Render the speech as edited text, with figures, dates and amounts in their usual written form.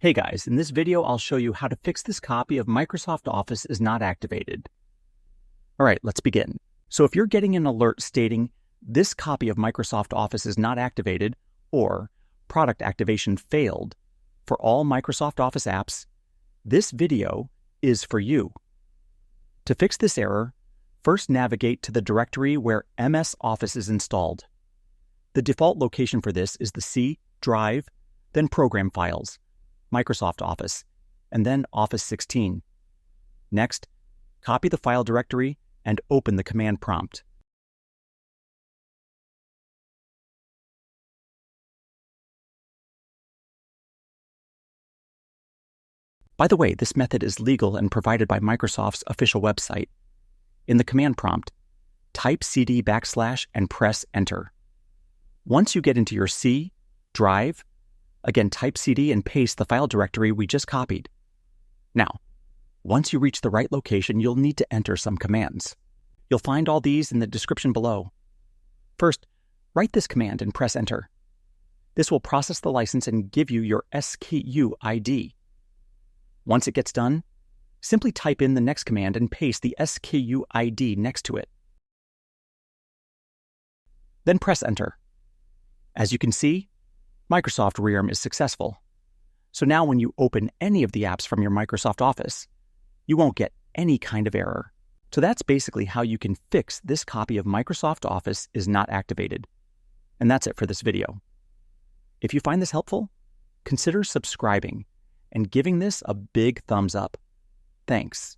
Hey guys, in this video I'll show you how to fix this copy of Microsoft Office is not activated. Alright, let's begin. So if you're getting an alert stating this copy of Microsoft Office is not activated or product activation failed for all Microsoft Office apps, this video is for you. To fix this error, first navigate to the directory where MS Office is installed. The default location for this is the C drive, then Program Files, Microsoft Office, and then Office 16. Next, copy the file directory and open the command prompt. By the way, this method is legal and provided by Microsoft's official website. In the command prompt, type cd / and press enter. Once you get into your C drive, again type cd and paste the file directory we just copied. Now, once you reach the right location, you'll need to enter some commands. You'll find all these in the description below. First, write this command and press enter. This will process the license and give you your SKU ID. Once it gets done, simply type in the next command and paste the SKU ID next to it. Then press enter. As you can see, Microsoft REARM is successful. So now when you open any of the apps from your Microsoft Office, you won't get any kind of error. So that's basically how you can fix this copy of Microsoft Office is not activated. And that's it for this video. If you find this helpful, consider subscribing and giving this a big thumbs up. Thanks.